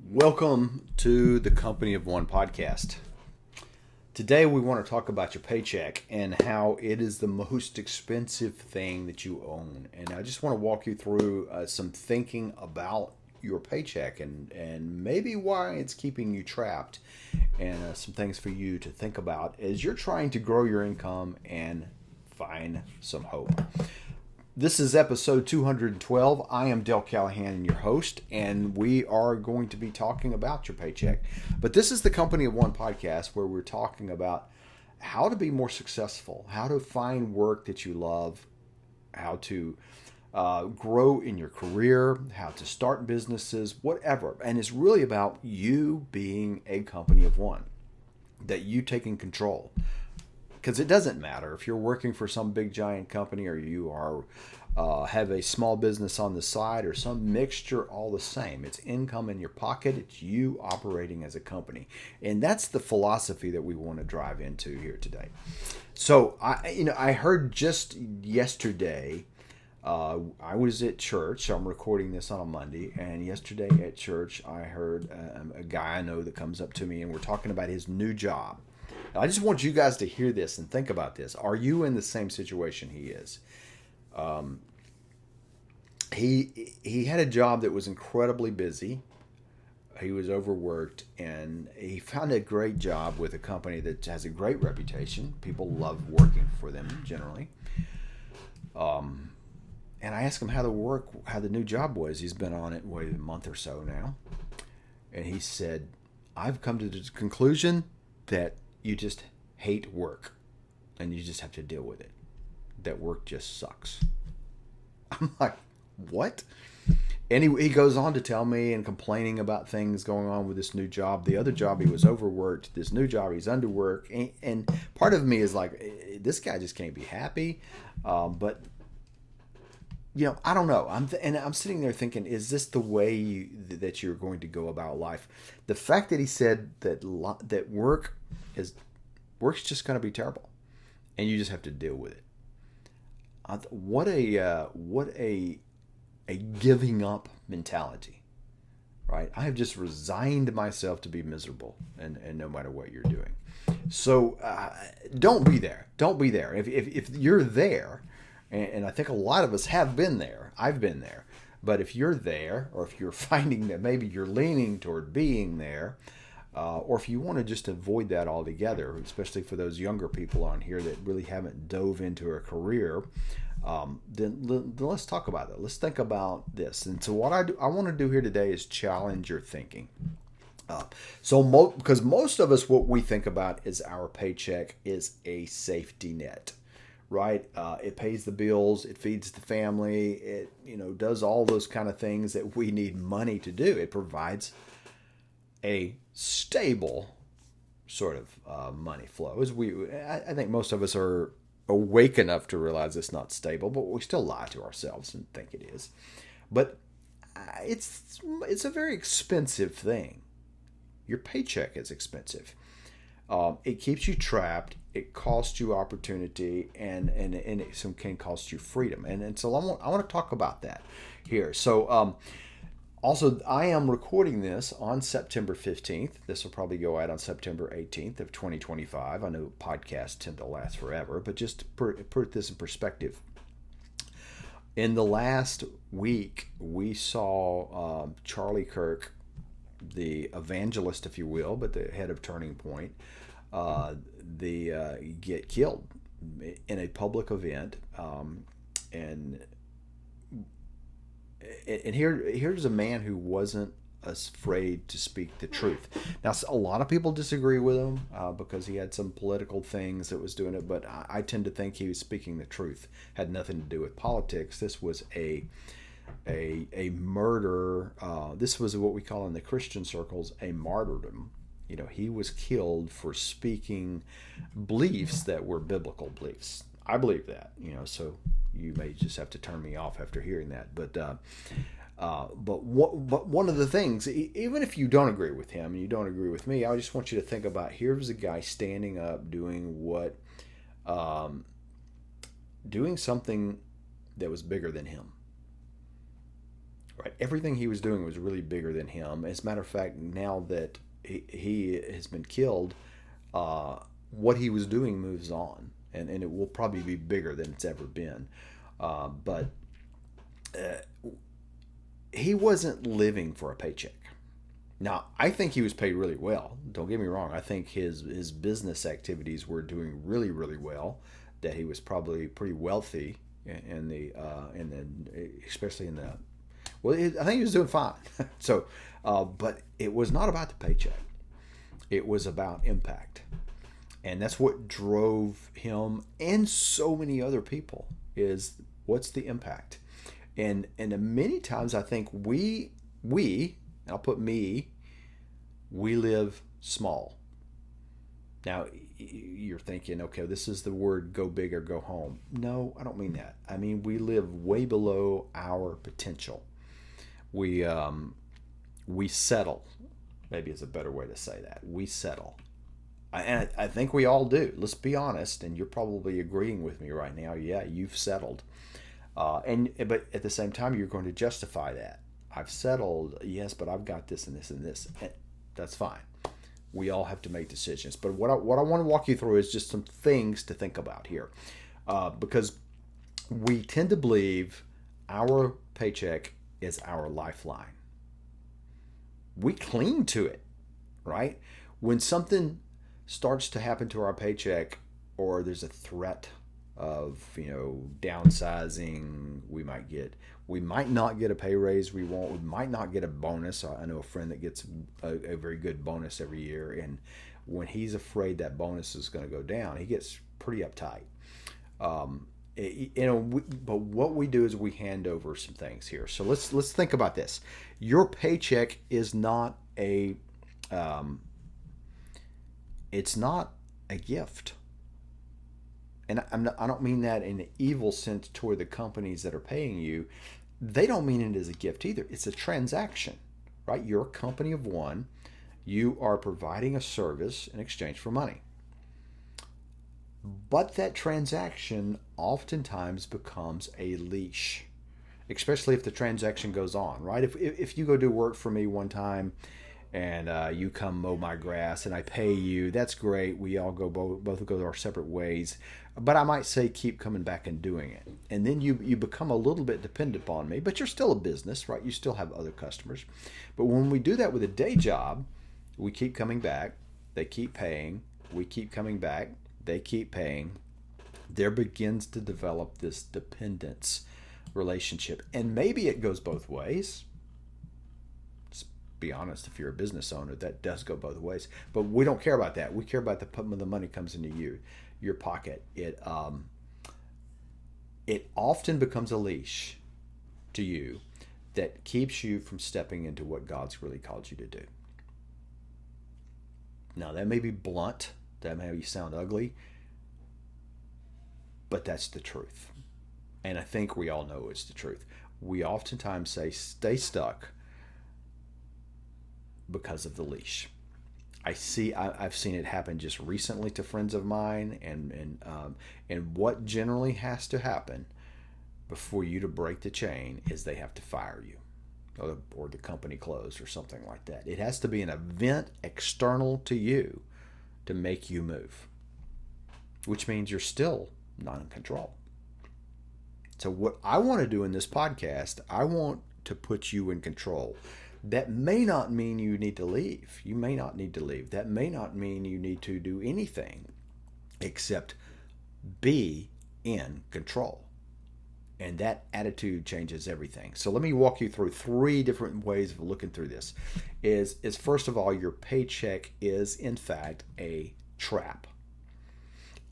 Welcome to the Company of One podcast. Today we want to talk about your paycheck and how it is the most expensive thing that you own. And I just want to walk you through some thinking about your paycheck and maybe why it's keeping you trapped and some things for you to think about as you're trying to grow your income and find some hope. This is episode 212. I am Del Callahan, your host, and we are going to be talking about your paycheck. But this is the Company of One podcast where we're talking about how to be more successful, how to find work that you love, how to grow in your career, how to start businesses, whatever. And it's really about you being a company of one, that you taking control. Because it doesn't matter if you're working for some big giant company or you are have a small business on the side or some mixture, all the same. It's income in your pocket. It's you operating as a company, and that's the philosophy that we want to drive into here today. So I heard just yesterday. I was at church. I'm recording this on a Monday, and yesterday at church, I heard a guy I know that comes up to me, and we're talking about his new job. I just want you guys to hear this and think about this. Are you in the same situation he is? He had a job that was incredibly busy. He was overworked, and he found a great job with a company that has a great reputation. People love working for them generally. And I asked him how the new job was. He's been on it a month or so now, and he said, "I've come to the conclusion that you just hate work and you just have to deal with it. That work just sucks." I'm like, what? And he goes on to tell me and complaining about things going on with this new job. The other job, he was overworked. This new job, he's underworked. And part of me is like, this guy just can't be happy. But, I don't know. I'm sitting there thinking, is this the way that you're going to go about life? The fact that he said that work's just going to be terrible, and you just have to deal with it. What a giving up mentality, right? I have just resigned myself to be miserable, and no matter what you're doing. So don't be there. Don't be there. If you're there, and I think a lot of us have been there. I've been there. But if you're there, or if you're finding that maybe you're leaning toward being there, or if you want to just avoid that altogether, especially for those younger people on here that really haven't dove into a career, then let's talk about it. Let's think about this. And so what I want to do here today is challenge your thinking. Because most of us, what we think about is our paycheck is a safety net. Right? It pays the bills, it feeds the family, it does all those kind of things that we need money to do. It provides a stable sort of money flow. I think most of us are awake enough to realize it's not stable, but we still lie to ourselves and think it is. But it's a very expensive thing. Your paycheck is expensive. It keeps you trapped. It costs you opportunity, and it can cost you freedom. And so I want to talk about that here. So also, I am recording this on September 15th. This will probably go out on September 18th of 2025. I know podcasts tend to last forever, but just to put this in perspective. In the last week, we saw Charlie Kirk, the evangelist, if you will, but the head of Turning Point, get killed in a public event, and here's a man who wasn't afraid to speak the truth. Now, a lot of people disagree with him because he had some political things that was doing it, but I tend to think he was speaking the truth. Had nothing to do with politics. This was a murder. This was what we call in the Christian circles a martyrdom. He was killed for speaking beliefs that were biblical beliefs. I believe that, so you may just have to turn me off after hearing that. But one of the things, even if you don't agree with him and you don't agree with me, I just want you to think about, here's a guy standing up doing doing something that was bigger than him. Right? Everything he was doing was really bigger than him. As a matter of fact, now that he has been killed, what he was doing moves on, and it will probably be bigger than it's ever been. But he wasn't living for a paycheck. Now, I think he was paid really well. Don't get me wrong. I think his business activities were doing really, really well. That he was probably pretty wealthy especially in the, well, I think he was doing fine. So, but it was not about the paycheck. It was about impact, and that's what drove him and so many other people. Is what's the impact? And many times I think we I'll put me, we live small. Now, you're thinking, okay, this is the word go big or go home. No, I don't mean that. I mean, we live way below our potential. We settle, maybe is a better way to say that. We settle. And I think we all do. Let's be honest, and you're probably agreeing with me right now. Yeah, you've settled. But at the same time, you're going to justify that. I've settled, yes, but I've got this and this and this. And that's fine. We all have to make decisions. But what I want to walk you through is just some things to think about here. Because we tend to believe our paycheck is our lifeline. We cling to it, right? When something starts to happen to our paycheck, or there's a threat of downsizing, we might not get a pay raise we want. We might not get a bonus. I know a friend that gets a very good bonus every year, and when he's afraid that bonus is going to go down, he gets pretty uptight. But what we do is we hand over some things here. So let's think about this. Your paycheck is not it's not a gift. And I don't mean that in an evil sense toward the companies that are paying you. They don't mean it as a gift either. It's a transaction, right? You're a company of one. You are providing a service in exchange for money. But that transaction oftentimes becomes a leash, especially if the transaction goes on, right? If you go do work for me one time and you come mow my grass and I pay you, that's great. We all both go our separate ways. But I might say keep coming back and doing it. And then you become a little bit dependent upon me, but you're still a business, right? You still have other customers. But when we do that with a day job, we keep coming back. They keep paying. We keep coming back. They keep paying. There begins to develop this dependence relationship. And maybe it goes both ways. Let's be honest, if you're a business owner, that does go both ways. But we don't care about that. We care about when the money comes into your pocket. It often becomes a leash to you that keeps you from stepping into what God's really called you to do. Now, that may be blunt. That may sound ugly. But that's the truth. And I think we all know it's the truth. We oftentimes say stay stuck because of the leash. I've seen it happen just recently to friends of mine, and what generally has to happen before you to break the chain is they have to fire you, or the company closed or something like that. It has to be an event external to you to make you move, which means you're still not in control. So what I want to do in this podcast, I want to put you in control. That may not mean you need to leave. You may not need to leave. That may not mean you need to do anything except be in control. And that attitude changes everything. So let me walk you through 3 different ways of looking through this. Is first of all, your paycheck is in fact a trap.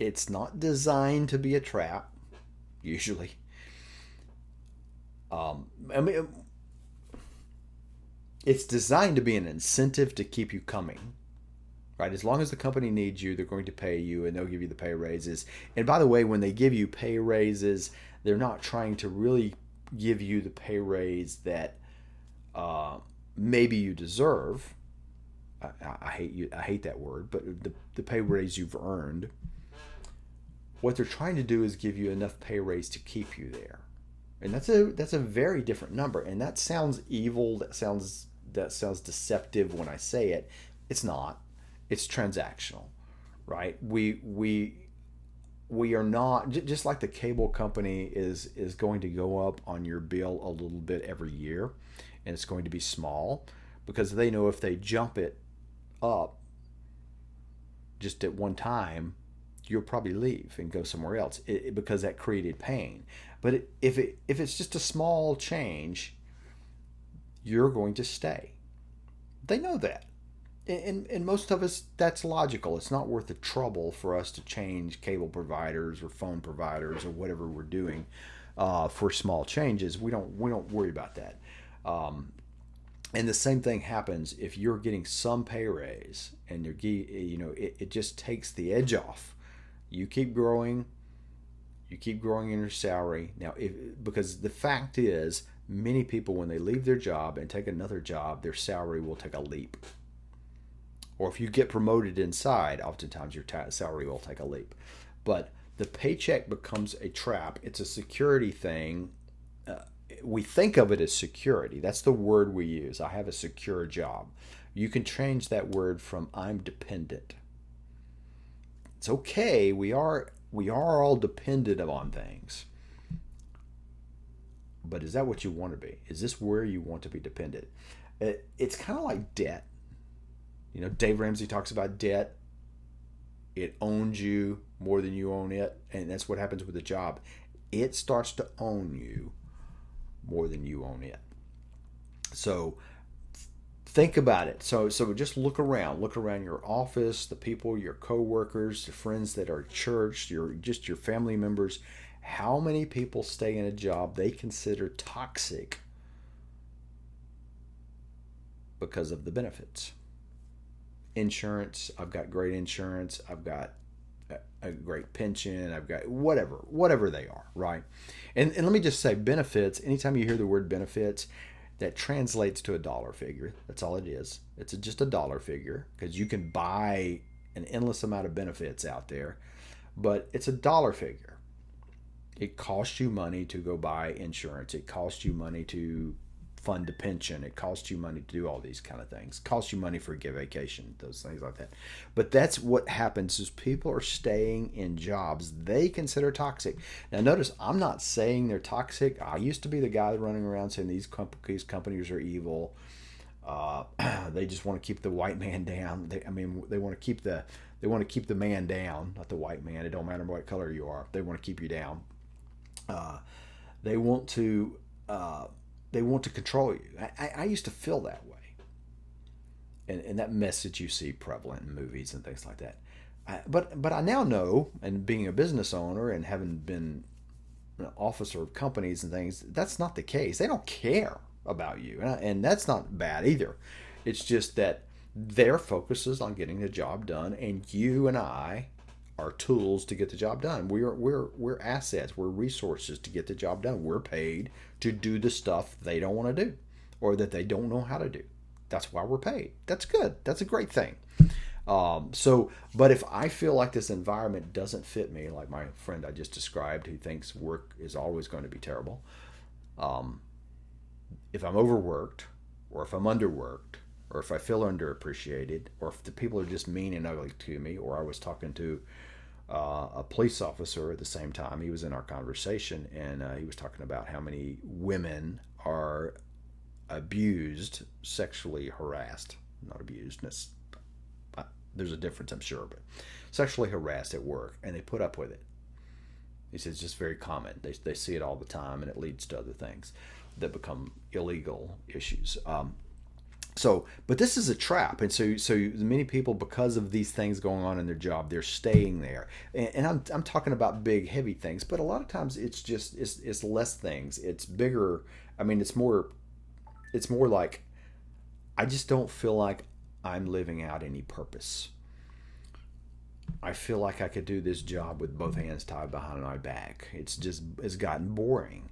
It's not designed to be a trap, usually. It's designed to be an incentive to keep you coming, right? As long as the company needs you, they're going to pay you, and they'll give you the pay raises. And by the way, when they give you pay raises, they're not trying to really give you the pay raise that maybe you deserve. I hate that word, but the pay raise you've earned. What they're trying to do is give you enough pay raise to keep you there. And that's a very different number. And that sounds evil. That sounds deceptive when I say it. It's not. It's transactional, right? We are not, just like the cable company is going to go up on your bill a little bit every year, and it's going to be small because they know if they jump it up just at one time, you'll probably leave and go somewhere else because that created pain. But if it's just a small change, you're going to stay. They know that. And most of us, that's logical. It's not worth the trouble for us to change cable providers or phone providers or whatever we're doing for small changes. We don't worry about that. And the same thing happens if you're getting some pay raise and it just takes the edge off. You keep growing in your salary. Now, because the fact is, many people, when they leave their job and take another job, their salary will take a leap. Or if you get promoted inside, oftentimes your salary will take a leap. But the paycheck becomes a trap. It's a security thing. We think of it as security. That's the word we use. I have a secure job. You can change that word from I'm dependent. It's okay. We are all dependent on things. But is that what you want to be? Is this where you want to be dependent? It's kind of like debt. Dave Ramsey talks about debt. It owns you more than you own it. And that's what happens with a job. It starts to own you more than you own it. So think about it. So just look around. Look around your office, the people, your coworkers, the friends that are at church, your family members. How many people stay in a job they consider toxic because of the benefits? Insurance, I've got great insurance, I've got a great pension, I've got whatever they are, right? And let me just say, benefits, anytime you hear the word benefits, that translates to a dollar figure. That's all it is. It's just a dollar figure because you can buy an endless amount of benefits out there, but it's a dollar figure. It costs you money to go buy insurance. It costs you money to fund a pension. It costs you money to do all these kind of things. It costs you money for a vacation, those things like that. But that's what happens is people are staying in jobs they consider toxic. Now notice, I'm not saying they're toxic. I used to be the guy running around saying these companies are evil. They just want to keep the white man down. They want to keep the man down, not the white man. It don't matter what color you are. They want to keep you down. They want to control you. I used to feel that way. And that message you see prevalent in movies and things like that. But I now know, and being a business owner and having been an officer of companies and things, that's not the case. They don't care about you. And that's not bad either. It's just that their focus is on getting the job done, and you and I are tools to get the job done. We're assets. We're resources to get the job done. We're paid to do the stuff they don't want to do or that they don't know how to do. That's why we're paid. That's good. That's a great thing. But if I feel like this environment doesn't fit me, like my friend I just described who thinks work is always going to be terrible, if I'm overworked or if I'm underworked or if I feel underappreciated or if the people are just mean and ugly to me, or I was talking to a police officer at the same time. He was in our conversation, and he was talking about how many women are abused, sexually harassed, not abused. There's a difference, I'm sure, but sexually harassed at work, and they put up with it. He says it's just very common. They see it all the time, and it leads to other things that become illegal issues. But this is a trap, and so many people, because of these things going on in their job, they're staying there. And I'm talking about big, heavy things, but a lot of times it's less things. It's bigger. It's more like I just don't feel like I'm living out any purpose. I feel like I could do this job with both hands tied behind my back. It's gotten boring.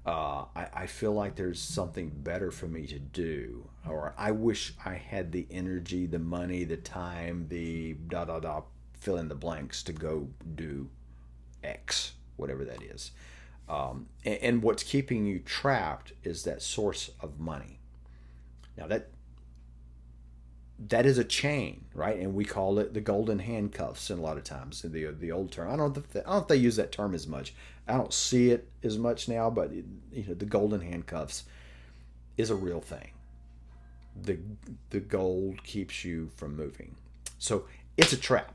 I feel like there's something better for me to do, or I wish I had the energy, the money, the time, the fill in the blanks to go do X, whatever that is. And what's keeping you trapped is that source of money. Now that is a chain, right? And we call it the golden handcuffs. And a lot of times, the old term. I don't know if they use that term as much. I don't see it as much now, but the golden handcuffs is a real thing. The gold keeps you from moving. So it's a trap.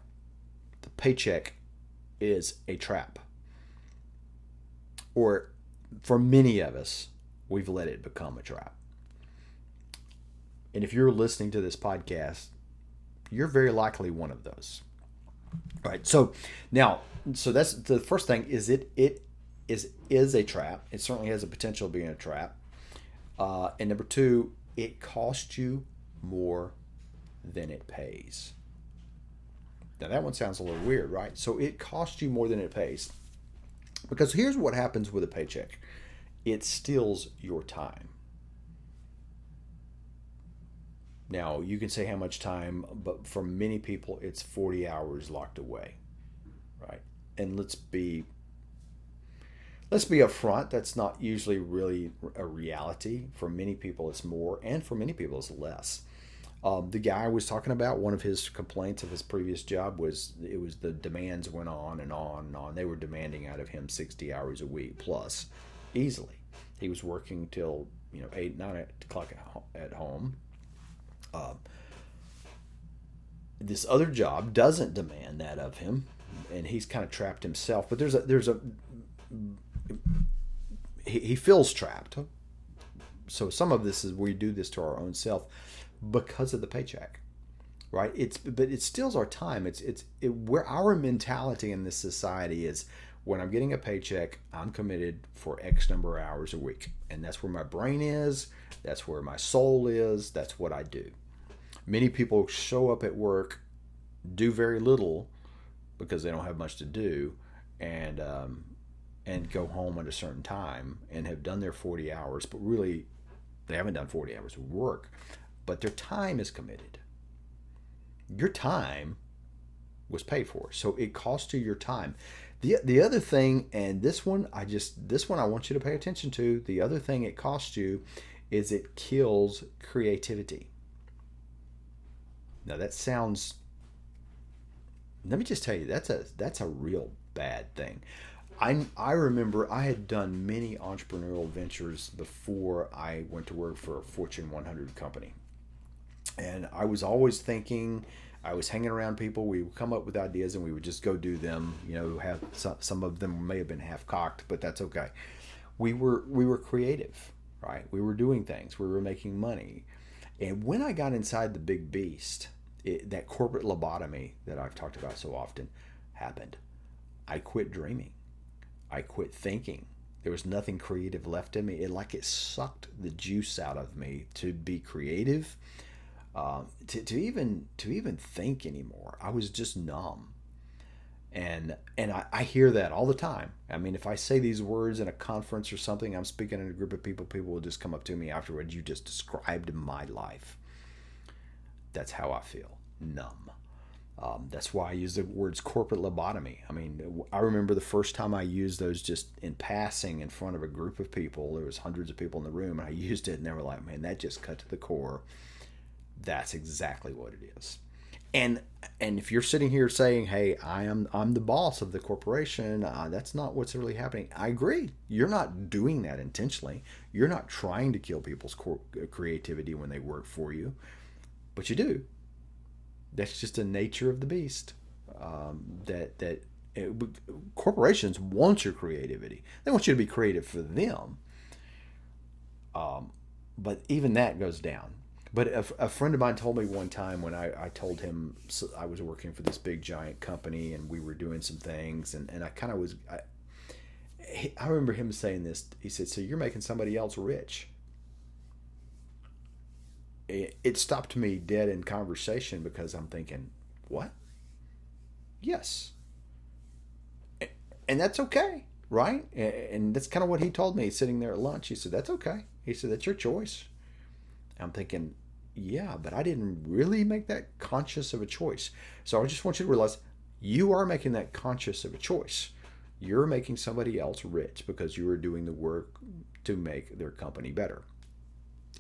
The paycheck is a trap. Or for many of us, we've let it become a trap. And if you're listening to this podcast, you're very likely one of those. All right. So that's the first thing is it is a trap. It certainly has a potential of being a trap. And number two, it costs you more than it pays. Now that one sounds a little weird, right? So it costs you more than it pays. Because here's what happens with a paycheck. It steals your time. Now, you can say how much time, but for many people, it's 40 hours locked away, right? And let's be upfront. That's not usually really a reality. For many people, it's more, and for many people, it's less. The guy I was talking about, one of his complaints of his previous job was the demands went on and on and on. They were demanding out of him 60 hours a week plus, easily. He was working till 8, 9 o'clock at home. This other job doesn't demand that of him, and he's kind of trapped himself. But he feels trapped. So some of this is we do this to our own self because of the paycheck, right? But it steals our time. Where our mentality in this society is, when I'm getting a paycheck, I'm committed for X number of hours a week, and that's where my brain is. That's where my soul is. That's what I do. Many people show up at work, do very little because they don't have much to do, and go home at a certain time and have done their 40 hours, but really they haven't done 40 hours of work, but their time is committed. Your time was paid for, so it costs you your time. The other thing, and this one I want you to pay attention to. The other thing it costs you is it kills creativity. Now that sounds, let me just tell you, that's a real bad thing. I remember I had done many entrepreneurial ventures before I went to work for a Fortune 100 company. And I was always thinking, I was hanging around people, we would come up with ideas and we would just go do them. Have some of them may have been half-cocked, but that's okay. We were creative, right? We were doing things. We were making money. And when I got inside the big beast, that corporate lobotomy that I've talked about so often happened. I quit dreaming. I quit thinking. There was nothing creative left in me. It sucked the juice out of me to be creative, to even think anymore. I was just numb. And I hear that all the time. I mean, if I say these words in a conference or something, I'm speaking in a group of people will just come up to me afterwards. You just described my life. That's how I feel, numb. That's why I use the words corporate lobotomy. I mean, I remember the first time I used those just in passing in front of a group of people. There was hundreds of people in the room, and I used it, and they were like, man, that just cut to the core. That's exactly what it is. And if you're sitting here saying, hey, I'm the boss of the corporation, that's not what's really happening. I agree. You're not doing that intentionally. You're not trying to kill people's creativity when they work for you. But you do. That's just the nature of the beast. Corporations want your creativity. They want you to be creative for them. But even that goes down. But a friend of mine told me one time when I told him I was working for this big giant company and we were doing some things and I kind of was. I remember him saying this. He said, "So you're making somebody else rich." It stopped me dead in conversation because I'm thinking, what? Yes. And that's okay, right? And that's kind of what he told me sitting there at lunch. He said, that's okay. He said, that's your choice. I'm thinking, yeah, but I didn't really make that conscious of a choice. So I just want you to realize you are making that conscious of a choice. You're making somebody else rich because you are doing the work to make their company better.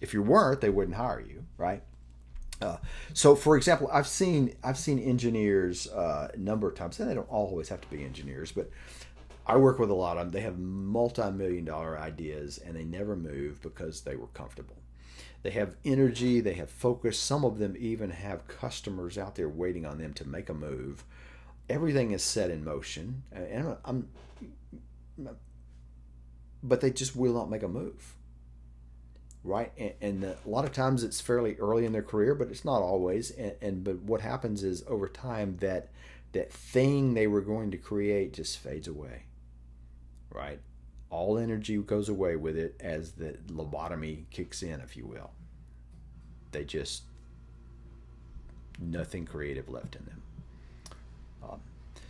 If you weren't, they wouldn't hire you, right? So, for example, I've seen engineers a number of times, and they don't always have to be engineers, but I work with a lot of them. They have multi-million-dollar ideas, and they never move because they were comfortable. They have energy, they have focus. Some of them even have customers out there waiting on them to make a move. Everything is set in motion, and but they just will not make a move, right? And a lot of times it's fairly early in their career, but it's not always. But what happens is over time that thing they were going to create just fades away, right? All energy goes away with it as the lobotomy kicks in, if you will. They just nothing creative left in them.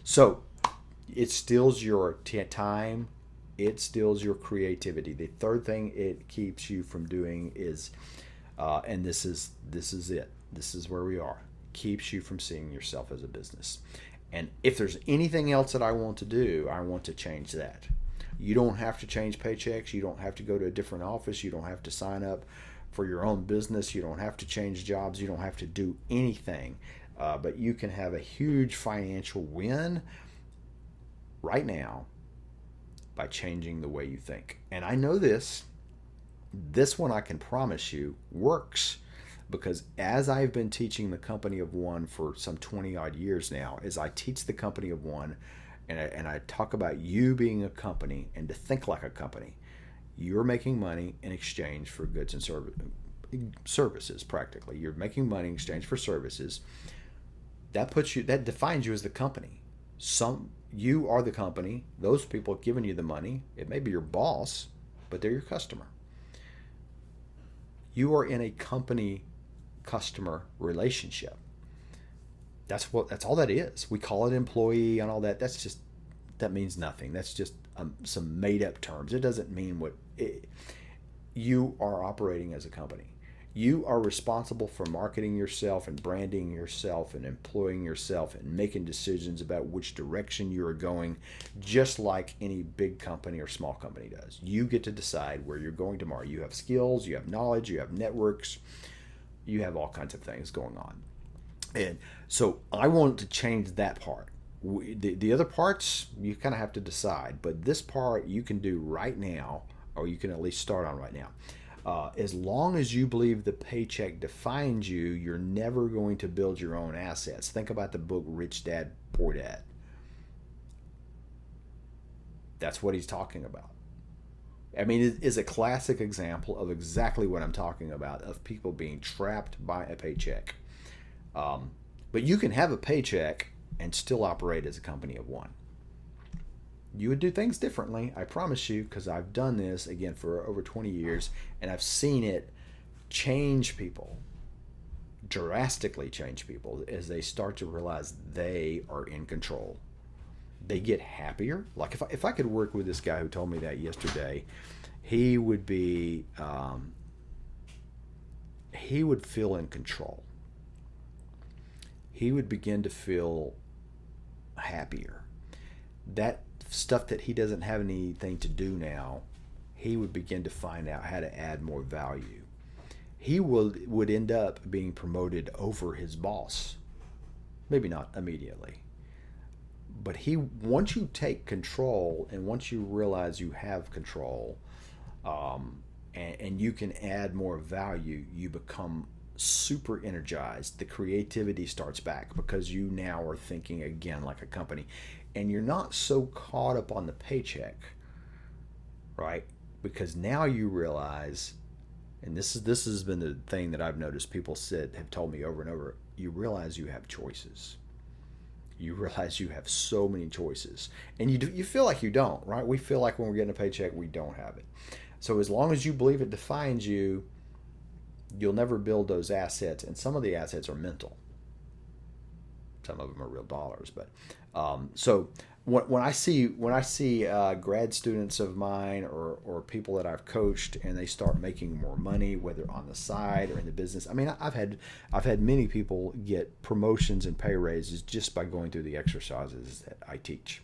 So it steals your time. It steals your creativity. The third thing it keeps you from doing is, and this is it. This is where we are. Keeps you from seeing yourself as a business. And if there's anything else that I want to do, I want to change that. You don't have to change paychecks. You don't have to go to a different office. You don't have to sign up for your own business. You don't have to change jobs. You don't have to do anything. But you can have a huge financial win right now by changing the way you think. And I know this one I can promise you works, because as I've been teaching the company of one for some 20 odd years now, as I teach the company of one and I talk about you being a company and to think like a company, you're making money in exchange for goods and services. Practically, you're making money in exchange for services. That defines you as the company. You are the company. Those people have given you the money. It may be your boss, but they're your customer. You are in a company customer relationship. That's all that is. We call it employee and all that. That means nothing. That's just some made up terms. It doesn't mean you are operating as a company. You are responsible for marketing yourself and branding yourself and employing yourself and making decisions about which direction you are going, just like any big company or small company does. You get to decide where you're going tomorrow. You have skills, you have knowledge, you have networks, you have all kinds of things going on. And so I want to change that part. The other parts, you kind of have to decide. But this part you can do right now, or you can at least start on right now. As long as you believe the paycheck defines you, you're never going to build your own assets. Think about the book Rich Dad, Poor Dad. That's what he's talking about. I mean, it is a classic example of exactly what I'm talking about, of people being trapped by a paycheck. But you can have a paycheck and still operate as a company of one. You would do things differently, I promise you, because I've done this, again, for over 20 years, and I've seen it change people, drastically change people, as they start to realize they are in control. They get happier. Like if I could work with this guy who told me that yesterday, he would feel in control. He would begin to feel happier. That stuff that he doesn't have anything to do now, he would begin to find out how to add more value. He would end up being promoted over his boss. Maybe not immediately. But once you take control and once you realize you have control, and you can add more value, you become super energized. The creativity starts back because you now are thinking again like a company, and you're not so caught up on the paycheck, right? Because now you realize, and this has been the thing that I've noticed people have told me over and over, you realize you have choices. You realize you have so many choices, and you feel like you don't, right? We feel like when we're getting a paycheck, we don't have it. So as long as you believe it defines you, you'll never build those assets, and some of the assets are mental. Some of them are real dollars, but so when I see grad students of mine or people that I've coached and they start making more money, whether on the side or in the business, I mean, I've had many people get promotions and pay raises just by going through the exercises that I teach,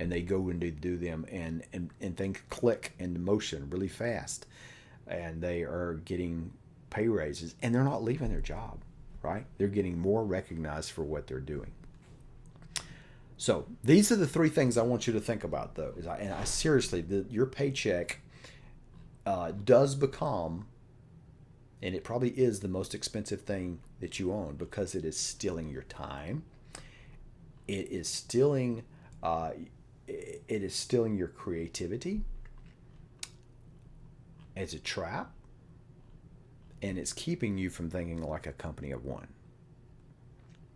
and they go and do them, and things click into motion really fast, and they are getting pay raises, and they're not leaving their job, right? They're getting more recognized for what they're doing. So these are the three things I want you to think about, though. And I seriously, your paycheck does become, and it probably is the most expensive thing that you own, because it is stealing your time. It is stealing your creativity. It's a trap, and it's keeping you from thinking like a company of one.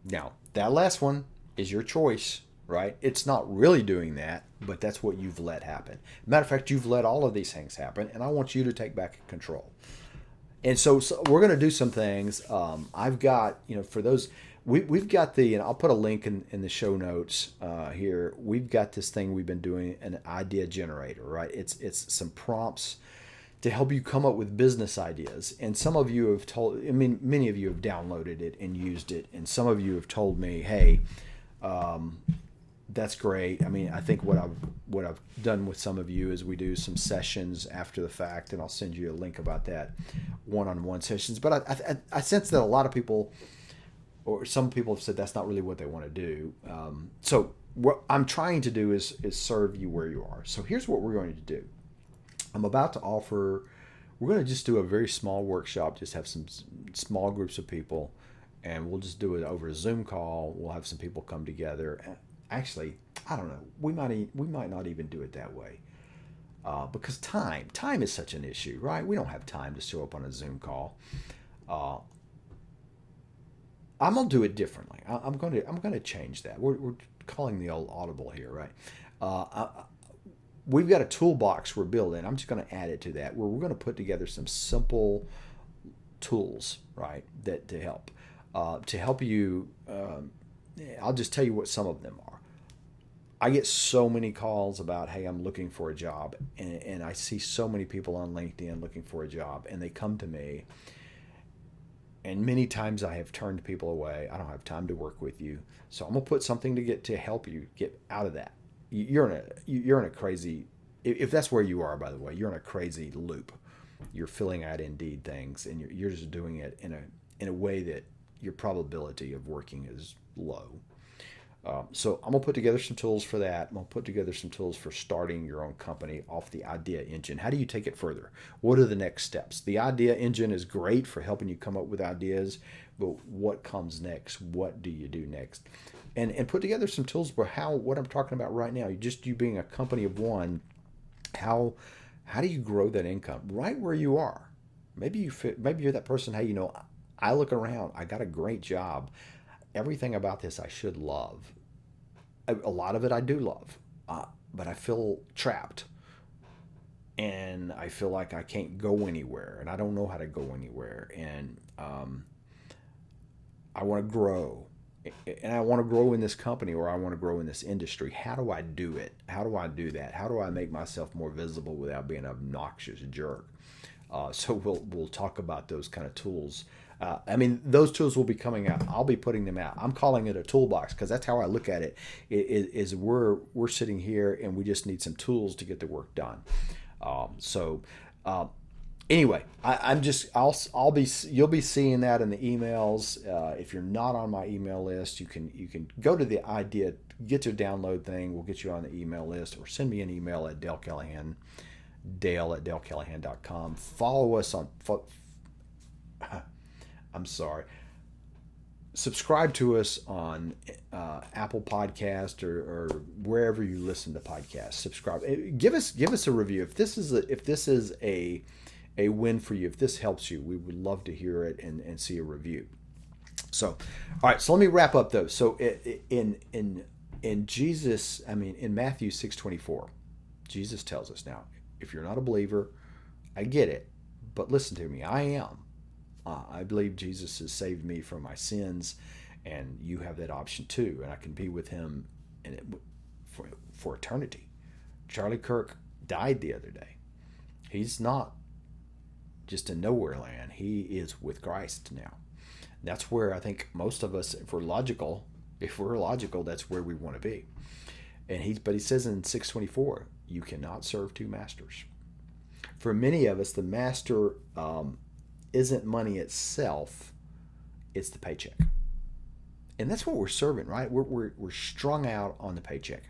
Now, that last one is your choice, right? It's not really doing that, but that's what you've let happen. Matter of fact, you've let all of these things happen, and I want you to take back control. And so we're going to do some things. I've got, for those, we've got and I'll put a link in the show notes here. We've got this thing we've been doing, an idea generator, right? It's some prompts to help you come up with business ideas. And some of you have many of you have downloaded it and used it. And some of you have told me, hey, that's great. I think what I've done with some of you is we do some sessions after the fact, and I'll send you a link about that, one-on-one sessions. But I sense that a lot of people, or some people, have said that's not really what they want to do. So what I'm trying to do is serve you where you are. So here's what we're going to do. I'm about to offer, we're going to just do a very small workshop, just have some small groups of people, and we'll just do it over a Zoom call. We'll have some people come together. Actually, I don't know. We might not even do it that way, because time is such an issue, right? We don't have time to show up on a Zoom call. I'm gonna do it differently. I'm gonna change that. We're calling the old audible here, right? We've got a toolbox we're building. I'm just gonna add it to that, where we're gonna put together some simple tools, right? That to help you. I'll just tell you what some of them are. I get so many calls about, hey, I'm looking for a job, and I see so many people on LinkedIn looking for a job, and they come to me, and many times I have turned people away. I don't have time to work with you, so I'm gonna put something to help you get out of that. You're in a crazy, if that's where you are, by the way, you're in a crazy loop. You're filling out Indeed things, and you're just doing it in a way that your probability of working is low. So I'm going to put together some tools for that. I'm going to put together some tools for starting your own company off the idea engine. How do you take it further? What are the next steps? The idea engine is great for helping you come up with ideas, but what comes next? What do you do next? And put together some tools for what I'm talking about right now. You being a company of one, how do you grow that income right where you are? Maybe you're that person, hey, I look around, I got a great job. Everything about this I should love. A lot of it I do love, but I feel trapped, and I feel like I can't go anywhere, and I don't know how to go anywhere, and I want to grow, and I want to grow in this company, or I want to grow in this industry. How do I do it? How do I do that? How do I make myself more visible without being an obnoxious jerk? So we'll talk about those kind of tools. Those tools will be coming out. I'll be putting them out. I'm calling it a toolbox because that's how I look at it. Is we're sitting here and we just need some tools to get the work done. Anyway, you'll be seeing that in the emails. If you're not on my email list, you can go to the idea, get your download thing. We'll get you on the email list, or send me an email at Dale@DaleCallahan.com. Follow us on. Subscribe to us on Apple Podcast or wherever you listen to podcasts. Subscribe. Give us a review if this is a win for you. If this helps you, we would love to hear it and see a review. So, all right. So let me wrap up though. So in Jesus, in Matthew 6:24, Jesus tells us, now, if you're not a believer, I get it, but listen to me. I am. I believe Jesus has saved me from my sins, and you have that option too, and I can be with him for eternity. Charlie Kirk died the other day. He's not just in nowhere land. He is with Christ now. That's where I think most of us, if we're logical, that's where we want to be. But he says in 624, you cannot serve two masters. For many of us, the master isn't money itself, it's the paycheck. And that's what we're serving, right? We're strung out on the paycheck.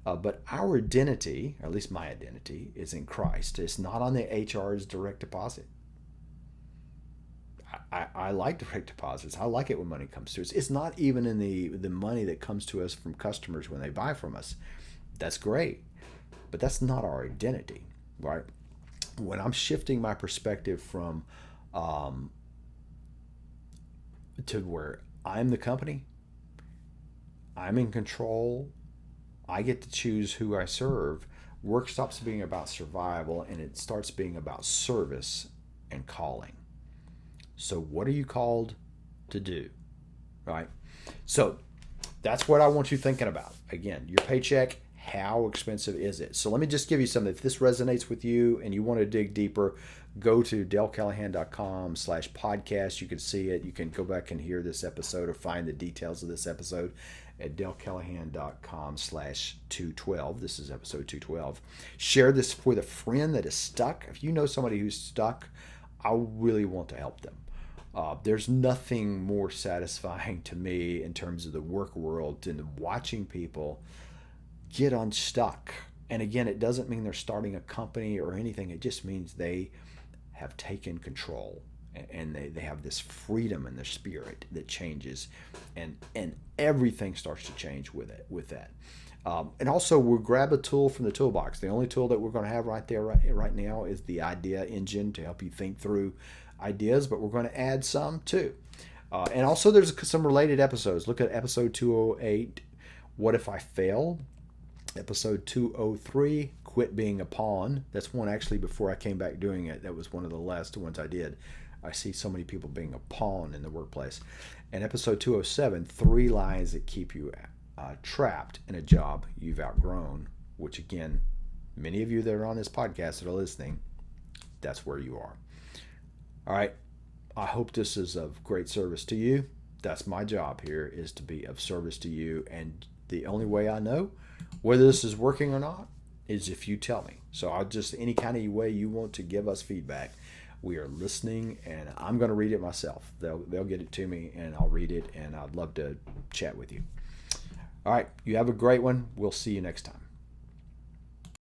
But our identity, or at least my identity, is in Christ. It's not on the HR's direct deposit. I like direct deposits. I like it when money comes to us. It's not even in the money that comes to us from customers when they buy from us. That's great. But that's not our identity, right? When I'm shifting my perspective from to where I'm the company, I'm in control, I get to choose who I serve, work stops being about survival and it starts being about service and calling. So what are you called to do, right? So that's what I want you thinking about. Again, your paycheck, how expensive is it? So let me just give you something. If this resonates with you and you want to dig deeper, go to dalecallahan.com/podcast. You can see it. You can go back and hear this episode or find the details of this episode at dalecallahan.com/212. This is episode 212. Share this with a friend that is stuck. If you know somebody who's stuck, I really want to help them. There's nothing more satisfying to me in terms of the work world than watching people get unstuck. And again, it doesn't mean they're starting a company or anything. It just means they have taken control and they have this freedom in their spirit that changes, and everything starts to change with that. And also, we'll grab a tool from the toolbox. The only tool that we're going to have right now is the idea engine to help you think through ideas, but we're going to add some too. And also, there's some related episodes. Look at episode 208, What If I Fail? Episode 203, Quit Being a Pawn. That's one actually before I came back doing it. That was one of the last ones I did. I see so many people being a pawn in the workplace. And episode 207, 3 Lies That Keep You Trapped in a Job You've Outgrown, which again, many of you that are on this podcast that are listening, that's where you are. All right. I hope this is of great service to you. That's my job here, is to be of service to you. And the only way I know whether this is working or not is if you tell me. So I'll just, any kind of way you want to give us feedback, we are listening, and I'm going to read it myself. They'll get it to me, and I'll read it, and I'd love to chat with you. All right. You have a great one. We'll see you next time.